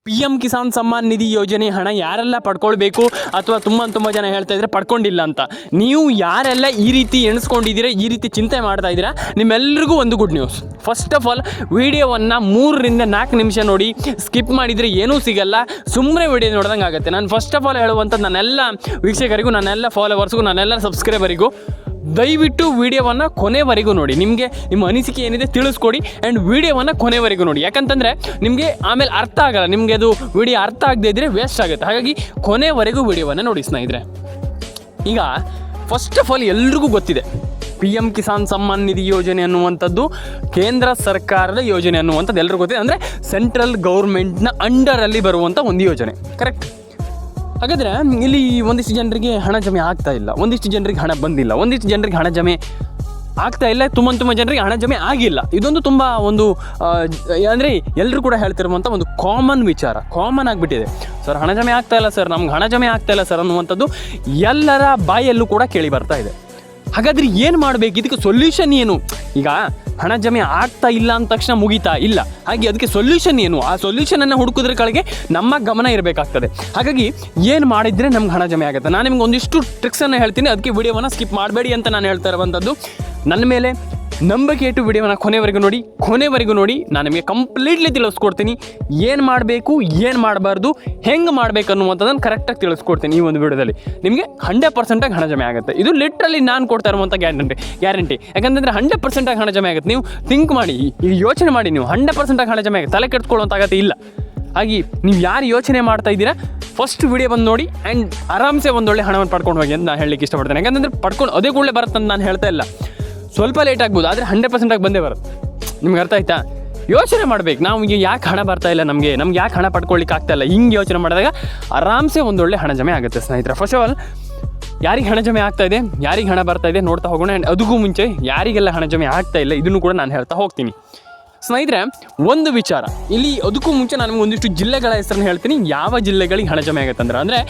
PM Kisan Samman Nidhi ಯೋಜನೆ ಹಣ ಯಾರೆಲ್ಲ ಪಡ್ಕೊಳ್ಬೇಕು ಅಥವಾ ತುಂಬ ಜನ ಹೇಳ್ತಾ ಇದ್ದಾರೆ ಪಡ್ಕೊಂಡಿಲ್ಲ ಅಂತ. ನೀವು ಯಾರೆಲ್ಲ ಈ ರೀತಿ ಎಣಿಸ್ಕೊಂಡಿದ್ದೀರಾ, ಈ ರೀತಿ ಚಿಂತೆ ಮಾಡ್ತಾ ಇದ್ದೀರಾ, ನಿಮ್ಮೆಲ್ಲರಿಗೂ ಒಂದು good news. First of all ವಿಡಿಯೋವನ್ನು 3 ರಿಂದ 4 ನಿಮಿಷ ನೋಡಿ. ಸ್ಕಿಪ್ ಮಾಡಿದರೆ ಏನೂ ಸಿಗಲ್ಲ, ಸುಮ್ಮನೆ ವಿಡಿಯೋ ನೋಡ್ದಂಗೆ ಆಗುತ್ತೆ. ನಾನು ಫಸ್ಟ್ ಆಫ್ ಆಲ್ ಹೇಳುವಂಥದ್ದು ನನ್ನೆಲ್ಲ ವೀಕ್ಷಕರಿಗೂ, ನನ್ನೆಲ್ಲ ಫಾಲೋವರ್ಸ್ಗೂ, ನನ್ನೆಲ್ಲ ಸಬ್ಸ್ಕ್ರೈಬರಿಗೂ, ದಯವಿಟ್ಟು ವಿಡಿಯೋವನ್ನು ಕೊನೆವರೆಗೂ ನೋಡಿ. ನಿಮಗೆ ನಿಮ್ಮ ಅನಿಸಿಕೆ ಏನಿದೆ ತಿಳಿಸ್ಕೊಡಿ ಆ್ಯಂಡ್ ವಿಡಿಯೋವನ್ನು ಕೊನೆವರೆಗೂ ನೋಡಿ. ಯಾಕಂತಂದರೆ ನಿಮಗೆ ಆಮೇಲೆ ಅರ್ಥ ಆಗಲ್ಲ, ನಿಮಗೆ ಅದು ವಿಡಿಯೋ ಅರ್ಥ ಆಗದೇ ಇದ್ದರೆ ವೇಸ್ಟ್ ಆಗುತ್ತೆ. ಹಾಗಾಗಿ ಕೊನೆವರೆಗೂ ವಿಡಿಯೋವನ್ನು ನೋಡಿ ಸ್ನೇಹಿತರೆ. ಈಗ ಫಸ್ಟ್ ಆಫ್ ಆಲ್ ಎಲ್ರಿಗೂ ಗೊತ್ತಿದೆ, PM ಕಿಸಾನ್ ಸಮ್ಮಾನ್ ನಿಧಿ ಯೋಜನೆ ಅನ್ನುವಂಥದ್ದು ಕೇಂದ್ರ ಸರ್ಕಾರದ ಯೋಜನೆ ಅನ್ನುವಂಥದ್ದು ಎಲ್ರಿಗೂ ಗೊತ್ತಿದೆ. ಅಂದರೆ ಸೆಂಟ್ರಲ್ ಗೌರ್ಮೆಂಟ್ನ ಅಂಡರಲ್ಲಿ ಬರುವಂಥ ಒಂದು ಯೋಜನೆ, ಕರೆಕ್ಟ್? ಹಾಗಾದರೆ ಇಲ್ಲಿ ಒಂದಿಷ್ಟು ಜನರಿಗೆ ಹಣ ಜಮೆ ಆಗ್ತಾ ಇಲ್ಲ, ಒಂದಿಷ್ಟು ಜನರಿಗೆ ಹಣ ಬಂದಿಲ್ಲ, ಒಂದಿಷ್ಟು ಜನರಿಗೆ ಹಣ ಜಮೆ ಆಗ್ತಾ ಇಲ್ಲ, ತುಂಬ ಜನರಿಗೆ ಹಣ ಜಮೆ ಆಗಿಲ್ಲ. ಇದೊಂದು ತುಂಬ ಒಂದು ಅಂದರೆ ಎಲ್ಲರೂ ಕೂಡ ಹೇಳ್ತಿರುವಂಥ ಒಂದು ಕಾಮನ್ ವಿಚಾರ, ಕಾಮನ್ ಆಗಿಬಿಟ್ಟಿದೆ. ಸರ್ ಹಣ ಜಮೆ ಆಗ್ತಾ ಇಲ್ಲ ಸರ್, ನಮ್ಗೆ ಹಣ ಜಮೆ ಆಗ್ತಾ ಇಲ್ಲ ಸರ್ ಅನ್ನುವಂಥದ್ದು ಎಲ್ಲರ ಬಾಯಲ್ಲೂ ಕೂಡ ಕೇಳಿ ಬರ್ತಾ ಇದೆ. ಹಾಗಾದರೆ ಏನು ಮಾಡಬೇಕು, ಇದಕ್ಕೆ ಸೊಲ್ಯೂಷನ್ ಏನು? ಈಗ ಹಣ ಜಮೆ ಆಗ್ತಾ ಇಲ್ಲ ಅಂದ ತಕ್ಷಣ ಮುಗಿತಾ ಇಲ್ಲ, ಹಾಗೆ ಅದಕ್ಕೆ ಸೊಲ್ಯೂಷನ್ ಏನು? ಆ ಸೊಲ್ಯೂಷನನ್ನು ಹುಡುಕೋದ್ರ ಕಡೆಗೆ ನಮ್ಮ ಗಮನ ಇರಬೇಕಾಗ್ತದೆ. ಹಾಗಾಗಿ ಏನು ಮಾಡಿದರೆ ನಮ್ಗೆ ಹಣ ಜಮೆ ಆಗುತ್ತೆ. ನಾನು ನಿಮ್ಗೆ ಒಂದಿಷ್ಟು ಟ್ರಿಕ್ಸನ್ನು ಹೇಳ್ತೀನಿ, ಅದಕ್ಕೆ ವಿಡಿಯೋವನ್ನು ಸ್ಕಿಪ್ ಮಾಡಬೇಡಿ ಅಂತ ನಾನು ಹೇಳ್ತಾ ಇರುವಂಥದ್ದು. ನನ್ನ ಮೇಲೆ ನಂಬಿಕೆ ಇಟ್ಟು ವಿಡಿಯೋವನ್ನು ಕೊನೆವರೆಗೂ ನೋಡಿ. ನಾನು ನಿಮಗೆ ಕಂಪ್ಲೀಟ್ಲಿ ತಿಳಿಸ್ಕೊಡ್ತೀನಿ. ಏನು ಮಾಡಬೇಕು, ಏನು ಮಾಡಬಾರ್ದು, ಹೆಂಗೆ ಮಾಡಬೇಕು ಅನ್ನುವಂಥದ್ದನ್ನು ಕರೆಕ್ಟಾಗಿ ತಿಳಿಸ್ಕೊಡ್ತೀನಿ ಈ ಒಂದು ವಿಡಿಯೋದಲ್ಲಿ. ನಿಮಗೆ 100% ಹಣ ಜಮೆ ಆಗುತ್ತೆ. ಇದು ಲಿಟ್ರಲಿ ನಾನು ಕೊಡ್ತಾ ಇರುವಂಥ ಗ್ಯಾರಂಟಿ. ಯಾಕಂತಂದರೆ 100% ಹಣ ಜಮೆ ಆಗುತ್ತೆ. ನೀವು ಥಿಂಕ್ ಮಾಡಿ, ಈಗ ಯೋಚನೆ ಮಾಡಿ, ನೀವು 100% ಹಣ ಜಮೆ ಆಗುತ್ತೆ, ತಲೆ ಕೆಡ್ಸ್ಕೊಳ್ಳೋಂಥ ಅಗತ್ಯ ಇಲ್ಲ. ಹಾಗೆ ನೀವು ಯಾರು ಯೋಚನೆ ಮಾಡ್ತಾ ಇದ್ದೀರಾ, ಫಸ್ಟ್ ವಿಡಿಯೋ ಬಂದು ನೋಡಿ ಆ್ಯಂಡ್ ಆರಾಮ್ಸೆ ಒಂದೊಳ್ಳೆ ಹಣವನ್ನು ಪಡ್ಕೊಂಡು ಹೋಗಿ ಅಂತ ನಾನು ಹೇಳಲಿಕ್ಕೆ ಇಷ್ಟಪಡ್ತೇನೆ. ಯಾಕಂತಂದರೆ ಪಡ್ಕೊಂಡು ಅದೇ ಕೂಡಲೇ ಬರುತ್ತೆ ಅಂತ ನಾನು ಹೇಳ್ತಾ ಇಲ್ಲ, ಸ್ವಲ್ಪ ಲೇಟ್ ಆಗ್ಬೋದು, ಆದರೆ 100% ಬಂದೇ ಬರುತ್ತೆ. ನಿಮ್ಗೆ ಅರ್ಥ ಆಯ್ತಾ? ಯೋಚನೆ ಮಾಡಬೇಕು, ನಾವು ಈಗ ಯಾಕೆ ಹಣ ಬರ್ತಾ ಇಲ್ಲ, ನಮಗೆ ಯಾಕೆ ಹಣ ಪಡ್ಕೊಳ್ಳಿಕ್ಕೆ ಆಗ್ತಾ ಇಲ್ಲ, ಹಿಂಗೆ ಯೋಚನೆ ಮಾಡಿದಾಗ ಆರಾಮ್ಸೆ ಒಂದೊಳ್ಳೆ ಹಣ ಜಮೆ ಆಗುತ್ತೆ ಸ್ನೇಹಿತರೆ. ಫಸ್ಟ್ ಆಫ್ ಆಲ್ ಯಾರಿಗೆ ಹಣ ಜಮೆ ಆಗ್ತಾ ಇದೆ, ಯಾರಿಗೆ ಹಣ ಬರ್ತಾ ಇದೆ ನೋಡ್ತಾ ಹೋಗೋಣ. ಆ್ಯಂಡ್ ಅದಕ್ಕೂ ಮುಂಚೆ ಯಾರಿಗೆಲ್ಲ ಹಣ ಜಮೆ ಆಗ್ತಾ ಇಲ್ಲ ಇದನ್ನು ಕೂಡ ನಾನು ಹೇಳ್ತಾ ಹೋಗ್ತೀನಿ ಸ್ನೇಹಿತರೆ. ಒಂದು ವಿಚಾರ ಇಲ್ಲಿ, ಅದಕ್ಕೂ ಮುಂಚೆ ನಾನು ನಿಮ್ಗೆ ಒಂದಿಷ್ಟು ಜಿಲ್ಲೆಗಳ ಹೆಸರನ್ನು ಹೇಳ್ತೀನಿ, ಯಾವ ಜಿಲ್ಲೆಗಳಿಗೆ ಹಣ ಜಮೆ ಆಗುತ್ತೆ ಅಂದರೆ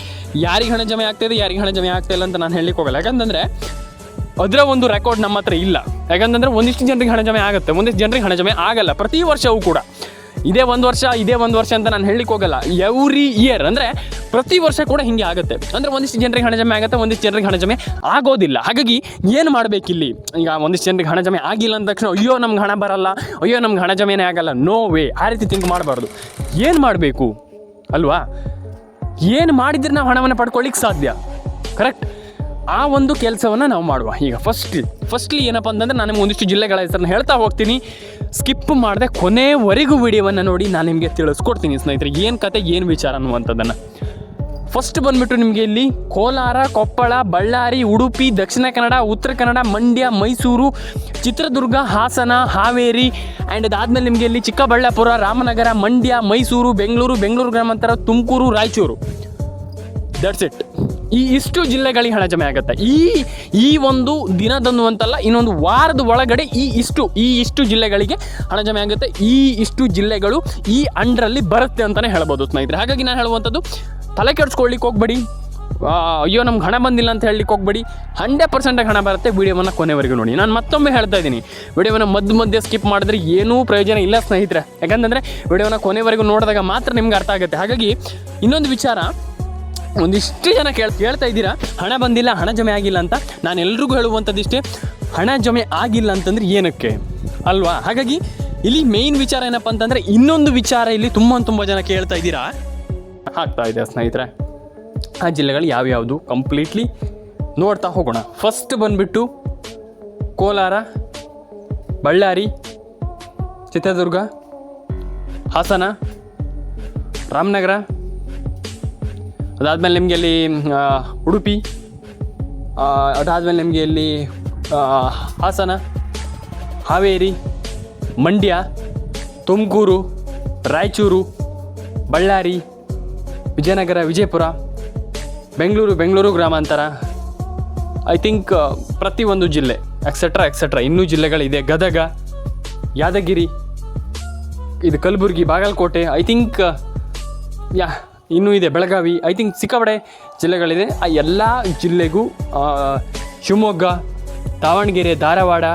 ಯಾರಿಗೆ ಹಣ ಜಮೆ ಆಗ್ತಾ ಇದೆ, ಯಾರಿಗೆ ಹಣ ಜಮೆ ಆಗ್ತಾ ಇಲ್ಲ ಅಂತ ನಾನು ಹೇಳಲಿಕ್ಕೆ ಹೋಗಲ್ಲ. ಯಾಕಂತಂದರೆ ಅದರ ಒಂದು ರೆಕಾರ್ಡ್ ನಮ್ಮ ಹತ್ರ ಇಲ್ಲ. ಯಾಕಂತಂದರೆ ಒಂದಿಷ್ಟು ಜನರಿಗೆ ಹಣ ಜಮೆ ಆಗುತ್ತೆ, ಒಂದಿಷ್ಟು ಜನರಿಗೆ ಹಣ ಜಮೆ ಆಗಲ್ಲ. ಪ್ರತಿ ವರ್ಷವೂ ಕೂಡ ಇದೇ ಒಂದು ವರ್ಷ ಅಂತ ನಾನು ಹೇಳಲಿಕ್ಕೆ ಹೋಗಲ್ಲ. ಎವ್ರಿ ಇಯರ್ ಅಂದರೆ ಪ್ರತಿ ವರ್ಷ ಕೂಡ ಹಿಂಗೆ ಆಗುತ್ತೆ. ಅಂದರೆ ಒಂದಿಷ್ಟು ಜನರಿಗೆ ಹಣ ಜಮೆ ಆಗುತ್ತೆ, ಒಂದಿಷ್ಟು ಜನರಿಗೆ ಹಣ ಜಮೆ ಆಗೋದಿಲ್ಲ. ಹಾಗಾಗಿ ಏನು ಮಾಡಬೇಕಿಲ್ಲಿ, ಈಗ ಒಂದಿಷ್ಟು ಜನರಿಗೆ ಹಣ ಜಮೆ ಆಗಿಲ್ಲ ಅಂದ ತಕ್ಷಣ ಅಯ್ಯೋ ನಮ್ಗೆ ಹಣ ಬರಲ್ಲ, ಅಯ್ಯೋ ನಮ್ಗೆ ಹಣ ಜಮೆನೇ ಆಗಲ್ಲ, ನೋ ವೇ, ಆ ರೀತಿ ಥಿಂಕ್ ಮಾಡಬಾರ್ದು. ಏನು ಮಾಡಬೇಕು ಅಲ್ವಾ? ಏನು ಮಾಡಿದರೆ ನಾವು ಹಣವನ್ನು ಪಡ್ಕೊಳ್ಳಿಕ್ಕೆ ಸಾಧ್ಯ, ಕರೆಕ್ಟ್? ಆ ಒಂದು ಕೆಲಸವನ್ನು ನಾವು ಮಾಡುವ. ಈಗ ಫಸ್ಟ್ಲಿ ಏನಪ್ಪ ಅಂತಂದರೆ ನಾನು ನಿಮ್ಗೆ ಒಂದಿಷ್ಟು ಜಿಲ್ಲೆಗಳ ಹೆಸರನ್ನು ಹೇಳ್ತಾ ಹೋಗ್ತೀನಿ. ಸ್ಕಿಪ್ ಮಾಡದೆ ಕೊನೆವರೆಗೂ ವಿಡಿಯೋವನ್ನು ನೋಡಿ, ನಾನು ನಿಮಗೆ ತಿಳಿಸ್ಕೊಡ್ತೀನಿ ಸ್ನೇಹಿತರೆ ಏನು ಕತೆ, ಏನು ವಿಚಾರ ಅನ್ನುವಂಥದ್ದನ್ನು. ಫಸ್ಟ್ ಬಂದುಬಿಟ್ಟು ನಿಮಗೆ ಇಲ್ಲಿ ಕೋಲಾರ, ಕೊಪ್ಪಳ, ಬಳ್ಳಾರಿ, ಉಡುಪಿ, ದಕ್ಷಿಣ ಕನ್ನಡ, ಉತ್ತರ ಕನ್ನಡ, ಮಂಡ್ಯ, ಮೈಸೂರು, ಚಿತ್ರದುರ್ಗ, ಹಾಸನ, ಹಾವೇರಿ ಆ್ಯಂಡ್ ಅದಾದಮೇಲೆ ನಿಮಗೆ ಇಲ್ಲಿ ಚಿಕ್ಕಬಳ್ಳಾಪುರ, ರಾಮನಗರ, ಮಂಡ್ಯ, ಮೈಸೂರು, ಬೆಂಗಳೂರು ಗ್ರಾಮಾಂತರ, ತುಮಕೂರು, ರಾಯಚೂರು. That's it. ಇಷ್ಟು ಜಿಲ್ಲೆಗಳಿಗೆ ಹಣ ಜಮೆ ಆಗುತ್ತೆ. ಈ ಒಂದು ದಿನದಂದು ಅಂತಲ್ಲ, ಇನ್ನೊಂದು ವಾರದ ಒಳಗಡೆ ಈ ಇಷ್ಟು ಜಿಲ್ಲೆಗಳಿಗೆ ಹಣ ಜಮೆ ಆಗುತ್ತೆ. ಇಷ್ಟು ಜಿಲ್ಲೆಗಳು ಈ ಅಂಡರಲ್ಲಿ ಬರುತ್ತೆ ಅಂತಲೇ ಹೇಳ್ಬೋದು ಸ್ನೇಹಿತರೆ. ಹಾಗಾಗಿ ನಾನು ಹೇಳುವಂಥದ್ದು, ತಲೆ ಕೆಡಿಸ್ಕೊಳ್ಳಿಕ್ಕೆ ಹೋಗ್ಬೇಡಿ, ಅಯ್ಯೋ ನಮ್ಗೆ ಹಣ ಬಂದಿಲ್ಲ ಅಂತ ಹೇಳಲಿಕ್ಕೆ ಹೋಗ್ಬೇಡಿ. 100% ಹಣ ಬರುತ್ತೆ. ವಿಡಿಯೋವನ್ನು ಕೊನೆವರೆಗೂ ನೋಡಿ. ನಾನು ಮತ್ತೊಮ್ಮೆ ಹೇಳ್ತಾ ಇದ್ದೀನಿ, ವಿಡಿಯೋವನ್ನು ಮಧ್ಯೆ ಸ್ಕಿಪ್ ಮಾಡಿದ್ರೆ ಏನೂ ಪ್ರಯೋಜನ ಇಲ್ಲ ಸ್ನೇಹಿತರೆ. ಯಾಕಂತಂದರೆ ವಿಡಿಯೋವನ್ನು ಕೊನೆವರೆಗೂ ನೋಡಿದಾಗ ಮಾತ್ರ ನಿಮ್ಗೆ ಅರ್ಥ ಆಗುತ್ತೆ. ಹಾಗಾಗಿ ಇನ್ನೊಂದು ವಿಚಾರ, ಒಂದಿಷ್ಟು ಜನ ಕೇಳ್ತಾ ಇದ್ದೀರಾ ಹಣ ಬಂದಿಲ್ಲ, ಹಣ ಜಮೆ ಆಗಿಲ್ಲ ಅಂತ. ನಾನು ಎಲ್ರಿಗೂ ಹೇಳುವಂಥದ್ದು ಇಷ್ಟೇ, ಹಣ ಜಮೆ ಆಗಿಲ್ಲ ಅಂತಂದರೆ ಏನಕ್ಕೆ ಅಲ್ವಾ? ಹಾಗಾಗಿ ಇಲ್ಲಿ ಮೇಯ್ನ್ ವಿಚಾರ ಏನಪ್ಪ ಅಂತಂದರೆ, ಇನ್ನೊಂದು ವಿಚಾರ ಇಲ್ಲಿ ತುಂಬ ಜನ ಕೇಳ್ತಾ ಇದ್ದೀರಾ, ಆಗ್ತಾ ಇದೆ ಸ್ನೇಹಿತರೆ. ಆ ಜಿಲ್ಲೆಗಳು ಯಾವ್ಯಾವುದು ಕಂಪ್ಲೀಟ್ಲಿ ನೋಡ್ತಾ ಹೋಗೋಣ. ಫಸ್ಟ್ ಬಂದುಬಿಟ್ಟು ಕೋಲಾರ, ಬಳ್ಳಾರಿ, ಚಿತ್ರದುರ್ಗ, ಹಾಸನ, ರಾಮನಗರ, ಅದಾದಮೇಲೆ ನಿಮಗೆ ಅಲ್ಲಿ ಉಡುಪಿ, ಅದಾದಮೇಲೆ ನಿಮಗೆ ಇಲ್ಲಿ ಹಾಸನ, ಹಾವೇರಿ, ಮಂಡ್ಯ, ತುಮಕೂರು, ರಾಯಚೂರು, ಬಳ್ಳಾರಿ, ವಿಜಯನಗರ, ವಿಜಯಪುರ, ಬೆಂಗಳೂರು ಗ್ರಾಮಾಂತರ, ಐ ಥಿಂಕ್ ಪ್ರತಿಯೊಂದು ಜಿಲ್ಲೆ ಎಕ್ಸೆಟ್ರಾ ಇನ್ನೂ ಜಿಲ್ಲೆಗಳಿದೆ. ಗದಗ, ಯಾದಗಿರಿ, ಇದು ಕಲಬುರಗಿ, ಬಾಗಲಕೋಟೆ, ಐ ಥಿಂಕ್ ಇನ್ನೂ ಇದೆ ಬೆಳಗಾವಿ, ಐ ಥಿಂಕ್ ಸಿಕ್ಕಾಪಟ್ಟೆ ಜಿಲ್ಲೆಗಳಿದೆ. ಆ ಎಲ್ಲ ಜಿಲ್ಲೆಗೂ ಶಿವಮೊಗ್ಗ, ದಾವಣಗೆರೆ, ಧಾರವಾಡ,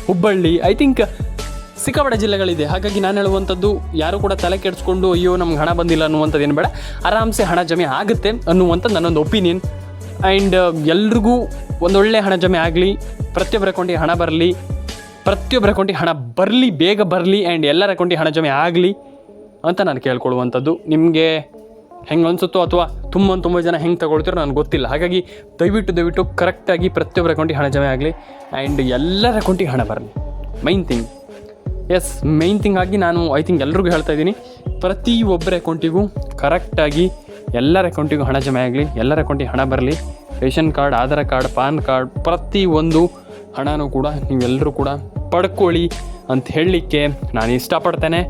ಹುಬ್ಬಳ್ಳಿ, ಐ ಥಿಂಕ್ ಸಿಕ್ಕಾಪಟ್ಟೆ ಜಿಲ್ಲೆಗಳಿದೆ. ಹಾಗಾಗಿ ನಾನು ಹೇಳುವಂಥದ್ದು, ಯಾರು ಕೂಡ ತಲೆ ಕೆಡಿಸ್ಕೊಂಡು ಅಯ್ಯೋ ನಮ್ಗೆ ಹಣ ಬಂದಿಲ್ಲ ಅನ್ನುವಂಥದ್ದು ಏನು ಬೇಡ, ಆರಾಮ್ಸೆ ಹಣ ಜಮೆ ಆಗುತ್ತೆ ಅನ್ನುವಂಥದ್ದು ನನ್ನೊಂದು ಒಪಿನಿಯನ್. ಆ್ಯಂಡ್ ಎಲ್ರಿಗೂ ಒಂದೊಳ್ಳೆ ಹಣ ಜಮೆ ಆಗಲಿ, ಪ್ರತಿಯೊಬ್ಬರ ಅಕೌಂಟಿಗೆ ಹಣ ಬರಲಿ, ಪ್ರತಿಯೊಬ್ಬರ ಅಕೌಂಟಿಗೆ ಹಣ ಬರಲಿ, ಬೇಗ ಬರಲಿ, ಆ್ಯಂಡ್ ಎಲ್ಲರ ಅಕೌಂಟಿಗೆ ಹಣ ಜಮೆ ಆಗಲಿ ಅಂತ ನಾನು ಕೇಳ್ಕೊಳ್ಳುವಂಥದ್ದು. ನಿಮಗೆ ಹೆಂಗೆ ಅನಿಸುತ್ತೋ ಅಥವಾ ತುಂಬ ಜನ ಹೆಂಗೆ ತಗೊಳ್ತೀರೋ ನನಗೆ ಗೊತ್ತಿಲ್ಲ. ಹಾಗಾಗಿ ದಯವಿಟ್ಟು ಕರೆಕ್ಟಾಗಿ ಪ್ರತಿಯೊಬ್ಬರ ಅಕೌಂಟಿಗೆ ಹಣ ಜಮೆ ಆಗಲಿ ಆ್ಯಂಡ್ ಎಲ್ಲರ ಅಕೌಂಟಿಗೆ ಹಣ ಬರಲಿ. ಮೈನ್ ಥಿಂಗ್ ಆಗಿ ನಾನು ಐ ಥಿಂಕ್ ಎಲ್ರಿಗೂ ಹೇಳ್ತಾ ಇದ್ದೀನಿ, ಪ್ರತಿಯೊಬ್ಬರ ಅಕೌಂಟಿಗೂ ಕರೆಕ್ಟಾಗಿ ಎಲ್ಲರ ಅಕೌಂಟಿಗೂ ಹಣ ಜಮೆ ಆಗಲಿ, ಎಲ್ಲರ ಅಕೌಂಟಿಗೆ ಹಣ ಬರಲಿ. Ration card, Aadhaar card, PAN card, ಪ್ರತಿಯೊಂದು ಹಣನೂ ಕೂಡ ನೀವೆಲ್ಲರೂ ಕೂಡ ಪಡ್ಕೊಳ್ಳಿ ಅಂತ ಹೇಳಲಿಕ್ಕೆ ನಾನು ಇಷ್ಟಪಡ್ತೇನೆ.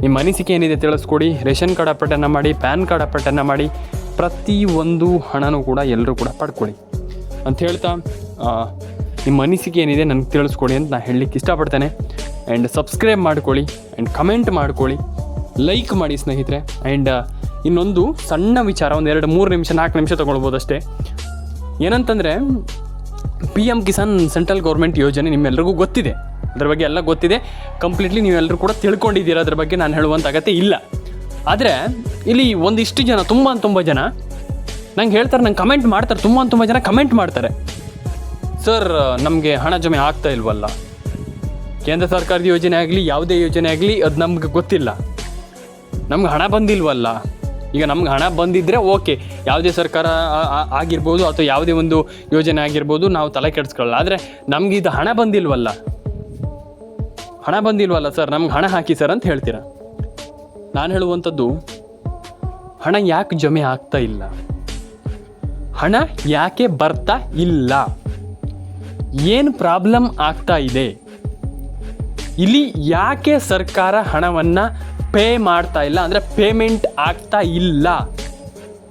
ನಿಮ್ಮ ಅನಿಸಿಕೆ ಏನಿದೆ ತಿಳಿಸ್ಕೊಡಿ. ರೇಷನ್ ಕಾರ್ಡ್ ಅಪ್ಡೇಟನ್ನು ಮಾಡಿ, ಪ್ಯಾನ್ ಕಾರ್ಡ್ ಅಪ್ಡೇಟನ್ನು ಮಾಡಿ, ಪ್ರತಿಯೊಂದು ಹಣನೂ ಕೂಡ ಎಲ್ಲರೂ ಕೂಡ ಪಡ್ಕೊಳ್ಳಿ ಅಂತ ಹೇಳ್ತಾ, ನಿಮ್ಮ ಅನಿಸಿಕೆ ಏನಿದೆ ನನಗೆ ತಿಳಿಸ್ಕೊಡಿ ಅಂತ ನಾನು ಹೇಳಲಿಕ್ಕೆ ಇಷ್ಟಪಡ್ತೇನೆ. ಆ್ಯಂಡ್ ಸಬ್ಸ್ಕ್ರೈಬ್ ಮಾಡ್ಕೊಳ್ಳಿ, ಆ್ಯಂಡ್ ಕಮೆಂಟ್ ಮಾಡ್ಕೊಳ್ಳಿ, ಲೈಕ್ ಮಾಡಿ ಸ್ನೇಹಿತರೆ. ಆ್ಯಂಡ್ ಇನ್ನೊಂದು ಸಣ್ಣ ವಿಚಾರ, ಒಂದು 2-3 ನಿಮಿಷ 4 ನಿಮಿಷ ತೊಗೊಳ್ಬೋದು ಅಷ್ಟೇ. ಏನಂತಂದರೆ, PM ಕಿಸಾನ್ ಸೆಂಟ್ರಲ್ ಗೌರ್ಮೆಂಟ್ ಯೋಜನೆ ನಿಮ್ಮೆಲ್ಲರಿಗೂ ಗೊತ್ತಿದೆ, ಅದ್ರ ಬಗ್ಗೆ ಎಲ್ಲ ಗೊತ್ತಿದೆ, ಕಂಪ್ಲೀಟ್ಲಿ ನೀವೆಲ್ಲರೂ ಕೂಡ ತಿಳ್ಕೊಂಡಿದ್ದೀರ, ಅದ್ರ ಬಗ್ಗೆ ನಾನು ಹೇಳುವಂಥ ಅಗತ್ಯ ಇಲ್ಲ. ಆದರೆ ಇಲ್ಲಿ ಒಂದಿಷ್ಟು ಜನ, ತುಂಬ ಜನ ನಂಗೆ ಹೇಳ್ತಾರೆ, ನಂಗೆ ಕಮೆಂಟ್ ಮಾಡ್ತಾರೆ, ತುಂಬ ಜನ ಕಮೆಂಟ್ ಮಾಡ್ತಾರೆ, ಸರ್ ನಮಗೆ ಹಣ ಜಮೆ ಆಗ್ತಾ ಇಲ್ವಲ್ಲ, ಕೇಂದ್ರ ಸರ್ಕಾರದ ಯೋಜನೆ ಆಗಲಿ ಯಾವುದೇ ಯೋಜನೆ ಆಗಲಿ ಅದು ನಮ್ಗೆ ಗೊತ್ತಿಲ್ಲ, ನಮ್ಗೆ ಹಣ ಬಂದಿಲ್ವಲ್ಲ. ಈಗ ನಮ್ಗೆ ಹಣ ಬಂದಿದ್ದರೆ ಓಕೆ, ಯಾವುದೇ ಸರ್ಕಾರ ಆಗಿರ್ಬೋದು ಅಥವಾ ಯಾವುದೇ ಒಂದು ಯೋಜನೆ ಆಗಿರ್ಬೋದು, ನಾವು ತಲೆ ಕೆಡಿಸ್ಕೊಳ್ಳಲ್ಲ. ಆದರೆ ನಮ್ಗೆ ಇದು ಹಣ ಬಂದಿಲ್ವಲ್ಲ ಸರ್, ನಮ್ಗೆ ಹಣ ಹಾಕಿ ಸರ್ ಅಂತ ಹೇಳ್ತೀರಾ. ನಾನು ಹೇಳುವಂಥದ್ದು, ಹಣ ಯಾಕೆ ಜಮೆ ಆಗ್ತಾ ಇಲ್ಲ, ಹಣ ಯಾಕೆ ಬರ್ತಾ ಇಲ್ಲ, ಏನು ಪ್ರಾಬ್ಲಮ್ ಆಗ್ತಾ ಇದೆ, ಇಲ್ಲಿ ಯಾಕೆ ಸರ್ಕಾರ ಹಣವನ್ನು ಪೇ ಮಾಡ್ತಾ ಇಲ್ಲ, ಅಂದರೆ ಪೇಮೆಂಟ್ ಆಗ್ತಾ ಇಲ್ಲ,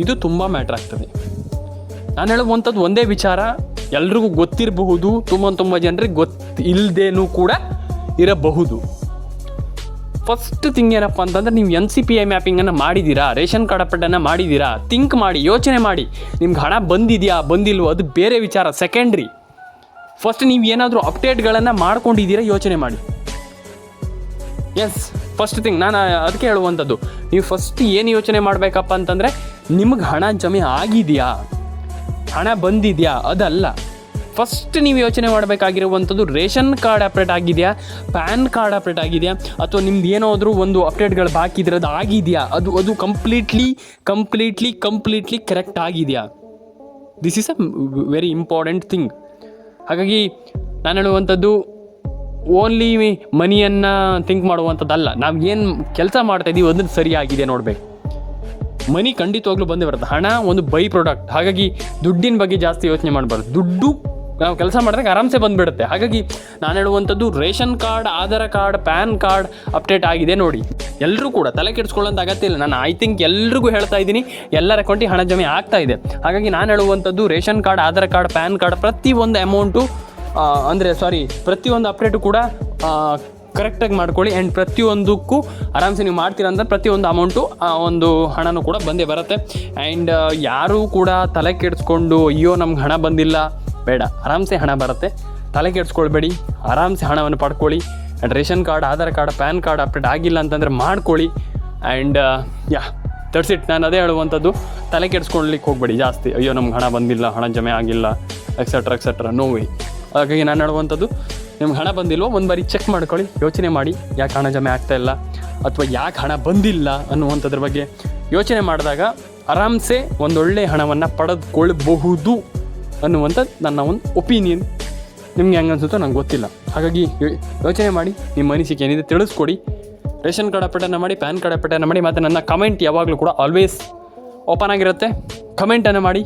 ಇದು ತುಂಬ ಮ್ಯಾಟ್ರ್ ಆಗ್ತದೆ. ನಾನು ಹೇಳುವಂಥದ್ದು ಒಂದೇ ವಿಚಾರ, ಎಲ್ರಿಗೂ ಗೊತ್ತಿರಬಹುದು, ತುಂಬ ಜನರಿಗೆ ಗೊತ್ತಿಲ್ಲದೇನೂ ಕೂಡ ಇರಬಹುದು. ಫಸ್ಟ್ ಥಿಂಗ್ ಏನಪ್ಪ ಅಂತಂದರೆ, ನೀವು NCPI ಮ್ಯಾಪಿಂಗನ್ನು ಮಾಡಿದ್ದೀರಾ, ರೇಷನ್ ಕಾರ್ಡ್ ಅಪ್ಡೇಟನ್ನು ಮಾಡಿದ್ದೀರಾ, ಥಿಂಕ್ ಮಾಡಿ, ಯೋಚನೆ ಮಾಡಿ. ನಿಮ್ಗೆ ಹಣ ಬಂದಿದೆಯಾ ಬಂದಿಲ್ವೋ ಅದು ಬೇರೆ ವಿಚಾರ, ಸೆಕೆಂಡ್ರಿ. ಫಸ್ಟ್ ನೀವು ಏನಾದರೂ ಅಪ್ಡೇಟ್ಗಳನ್ನು ಮಾಡ್ಕೊಂಡಿದ್ದೀರಾ ಯೋಚನೆ ಮಾಡಿ. ಎಸ್, ಫಸ್ಟ್ ಥಿಂಗ್ ನಾನು ಅದಕ್ಕೆ ಹೇಳುವಂಥದ್ದು, ನೀವು ಫಸ್ಟ್ ಏನು ಯೋಚನೆ ಮಾಡಬೇಕಪ್ಪ ಅಂತಂದರೆ, ನಿಮಗೆ ಹಣ ಜಮೆ ಆಗಿದೆಯಾ, ಹಣ ಬಂದಿದೆಯಾ ಅದಲ್ಲ. ಫಸ್ಟ್ ನೀವು ಯೋಚನೆ ಮಾಡಬೇಕಾಗಿರುವಂಥದ್ದು, ರೇಷನ್ ಕಾರ್ಡ್ ಅಪ್ಡೇಟ್ ಆಗಿದೆಯಾ, ಪ್ಯಾನ್ ಕಾರ್ಡ್ ಅಪ್ಡೇಟ್ ಆಗಿದೆಯಾ, ಅಥವಾ ನಿಮ್ದು ಏನಾದರೂ ಒಂದು ಅಪ್ಡೇಟ್ಗಳು ಬಾಕಿ ಇದ್ರೆ ಅದು ಆಗಿದೆಯಾ, ಅದು ಕಂಪ್ಲೀಟ್ಲಿ ಕರೆಕ್ಟ್ ಆಗಿದೆಯಾ. This is a very important thing. ಹಾಗಾಗಿ ನಾನು ಹೇಳುವಂಥದ್ದು, ಓನ್ಲಿ ಮನಿಯನ್ನು ಥಿಂಕ್ ಮಾಡುವಂಥದ್ದಲ್ಲ, ನಾವು ಏನು ಕೆಲಸ ಮಾಡ್ತಾಯಿದ್ದೀವಿ ಅದನ್ನು ಸರಿಯಾಗಿದೆ ನೋಡಬೇಕು. ಮನಿ ಖಂಡಿತವಾಗ್ಲೂ ಬಂದೇ ಬರುತ್ತೆ, ಹಣ ಒಂದು ಬೈ ಪ್ರಾಡಕ್ಟ್. ಹಾಗಾಗಿ ದುಡ್ಡಿನ ಬಗ್ಗೆ ಜಾಸ್ತಿ ಯೋಚನೆ ಮಾಡಬಾರ್ದು, ದುಡ್ಡು ನಾವು ಕೆಲಸ ಮಾಡಿದಾಗ ಆರಾಮ್ಸೆ ಬಂದುಬಿಡುತ್ತೆ. ಹಾಗಾಗಿ ನಾನು ಹೇಳುವಂಥದ್ದು, ration card, Aadhaar card, PAN card update ಆಗಿದೆ ನೋಡಿ. ಎಲ್ಲರೂ ಕೂಡ ತಲೆ ಕೆಡಿಸ್ಕೊಳ್ಳೋಂಥ ಅಗತ್ಯ ಇಲ್ಲ. ನಾನು ಐ ಥಿಂಕ್ ಎಲ್ರಿಗೂ ಹೇಳ್ತಾ ಇದ್ದೀನಿ, ಎಲ್ಲರ ಅಕೌಂಟಿಗೆ ಹಣ ಜಮೆ ಆಗ್ತಾ ಇದೆ. ಹಾಗಾಗಿ ನಾನು ಹೇಳುವಂಥದ್ದು, ration card, Aadhaar card, PAN card ಪ್ರತಿಯೊಂದು ಅಮೌಂಟು ಪ್ರತಿಯೊಂದು ಅಪ್ಡೇಟು ಕೂಡ ಕರೆಕ್ಟಾಗಿ ಮಾಡ್ಕೊಳ್ಳಿ. ಆ್ಯಂಡ್ ಪ್ರತಿಯೊಂದಕ್ಕೂ ಆರಾಮ್ಸೆ ನೀವು ಮಾಡ್ತೀರ ಅಂದರೆ ಪ್ರತಿಯೊಂದು ಅಮೌಂಟು ಒಂದು ಹಣನೂ ಕೂಡ ಬಂದೇ ಬರುತ್ತೆ. ಆ್ಯಂಡ್ ಯಾರೂ ಕೂಡ ತಲೆ ಕೆಡಿಸ್ಕೊಂಡು ಅಯ್ಯೋ ನಮ್ಗೆ ಹಣ ಬಂದಿಲ್ಲ, ಬೇಡ, ಆರಾಮ್ಸೆ ಹಣ ಬರುತ್ತೆ, ತಲೆ ಕೆಡಿಸ್ಕೊಳ್ಬೇಡಿ, ಆರಾಮ್ಸೆ ಹಣವನ್ನು ಪಡ್ಕೊಳ್ಳಿ. And ration card, Aadhaar card, PAN card update ಆಗಿಲ್ಲ ಅಂತಂದರೆ ಮಾಡ್ಕೊಳ್ಳಿ. And that's it. ನಾನು ಅದೇ ಹೇಳುವಂಥದ್ದು, ತಲೆ ಕೆಡಿಸ್ಕೊಳ್ಲಿಕ್ಕೆ ಹೋಗಬೇಡಿ ಜಾಸ್ತಿ, ಅಯ್ಯೋ ನಮ್ಗೆ ಹಣ ಬಂದಿಲ್ಲ, ಹಣ ಜಮೆ ಆಗಿಲ್ಲ, ಎಕ್ಸೆಟ್ರಾ ನೋ ವೇ. ಹಾಗಾಗಿ ನಾನು ಹೇಳುವಂಥದ್ದು, ನಿಮ್ಗೆ ಹಣ ಬಂದಿಲ್ವೋ ಒಂದು ಬಾರಿ ಚೆಕ್ ಮಾಡ್ಕೊಳ್ಳಿ, ಯೋಚನೆ ಮಾಡಿ, ಯಾಕೆ ಹಣ ಜಮೆ ಆಗ್ತಾಯಿಲ್ಲ ಅಥವಾ ಯಾಕೆ ಹಣ ಬಂದಿಲ್ಲ ಅನ್ನುವಂಥದ್ರ ಬಗ್ಗೆ ಯೋಚನೆ ಮಾಡಿದಾಗ ಆರಾಮ್ಸೆ ಒಂದೊಳ್ಳೆ ಹಣವನ್ನು ಪಡೆದುಕೊಳ್ಬಹುದು ಅನ್ನುವಂಥದ್ದು ನನ್ನ ಒಂದು ಒಪಿನಿಯನ್. ನಿಮ್ಗೆ ಹೆಂಗೆ ಅನಿಸುತ್ತೋ ನಂಗೆ ಗೊತ್ತಿಲ್ಲ. ಹಾಗಾಗಿ ಯೋಚನೆ ಮಾಡಿ, ನಿಮ್ಮ ಅನಿಸಿಕೆ ಏನಿದೆ ತಿಳಿಸ್ಕೊಡಿ. ರೇಷನ್ ಕಾರ್ಡ್ ಅಪ್ಡೇಟನ್ನು ಮಾಡಿ, ಪ್ಯಾನ್ ಕಾರ್ಡ್ ಅಪ್ಡೇಟನ್ನು ಮಾಡಿ, ಮತ್ತು ನನ್ನ ಕಮೆಂಟ್ ಯಾವಾಗಲೂ ಕೂಡ ಆಲ್ವೇಸ್ ಓಪನ್ ಆಗಿರುತ್ತೆ. ಕಮೆಂಟನ್ನು ಮಾಡಿ,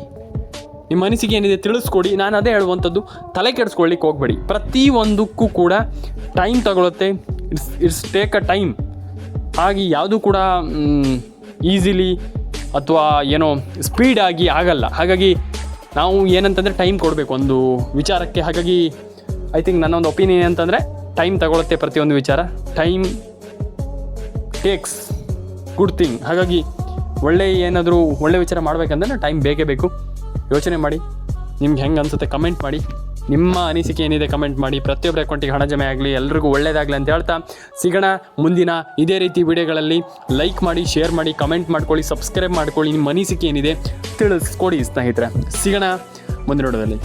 ನಿಮ್ಮ ಅನಿಸಿಕೆ ಏನಿದೆ ತಿಳಿಸ್ಕೊಡಿ. ನಾನು ಅದೇ ಹೇಳುವಂಥದ್ದು, ತಲೆ ಕೆಡಿಸ್ಕೊಳ್ಳಿಕ್ಕೆ ಹೋಗಬೇಡಿ, ಪ್ರತಿಯೊಂದಕ್ಕೂ ಕೂಡ ಟೈಮ್ ತಗೊಳುತ್ತೆ. It's take a time. ಹಾಗೆ ಯಾವುದೂ ಕೂಡ ಈಸಿಲಿ ಅಥವಾ ಏನೋ ಸ್ಪೀಡಾಗಿ ಆಗಲ್ಲ. ಹಾಗಾಗಿ ನಾವು ಏನಂತಂದರೆ ಟೈಮ್ ಕೊಡಬೇಕು ಒಂದು ವಿಚಾರಕ್ಕೆ. ಹಾಗಾಗಿ ಐ ಥಿಂಕ್ ನನ್ನ ಒಂದು ಒಪಿನಿಯನ್ ಅಂತಂದರೆ, ಟೈಮ್ ತಗೊಳುತ್ತೆ ಪ್ರತಿಯೊಂದು ವಿಚಾರ. Time takes good thing. ಹಾಗಾಗಿ ಏನಾದರೂ ಒಳ್ಳೆ ವಿಚಾರ ಮಾಡಬೇಕಂದ್ರೆ ಟೈಮ್ ಬೇಕೇ ಬೇಕು. ಯೋಚನೆ ಮಾಡಿ, ನಿಮ್ಗೆ ಹೆಂಗೆ ಅನಿಸುತ್ತೆ ಕಮೆಂಟ್ ಮಾಡಿ. ನಿಮ್ಮ ಅನಿಸಿಕೆ ಏನಿದೆ ಕಮೆಂಟ್ ಮಾಡಿ. ಪ್ರತಿಯೊಬ್ಬರ ಅಕೌಂಟಿಗೆ ಹಣ ಜಮೆ ಆಗಲಿ, ಎಲ್ರಿಗೂ ಒಳ್ಳೆಯದಾಗಲಿ ಅಂತ ಹೇಳ್ತಾ ಸಿಗೋಣ ಮುಂದಿನ ಇದೇ ರೀತಿ ವಿಡಿಯೋಗಳಲ್ಲಿ. ಲೈಕ್ ಮಾಡಿ, ಶೇರ್ ಮಾಡಿ, ಕಮೆಂಟ್ ಮಾಡ್ಕೊಳ್ಳಿ, ಸಬ್ಸ್ಕ್ರೈಬ್ ಮಾಡ್ಕೊಳ್ಳಿ. ನಿಮ್ಮ ಅನಿಸಿಕೆ ಏನಿದೆ ತಿಳಿಸ್ಕೊಡಿ ಸ್ನೇಹಿತರೆ. ಸಿಗೋಣ ಮುಂದಿನ ವಿಡಿಯೋದಲ್ಲಿ.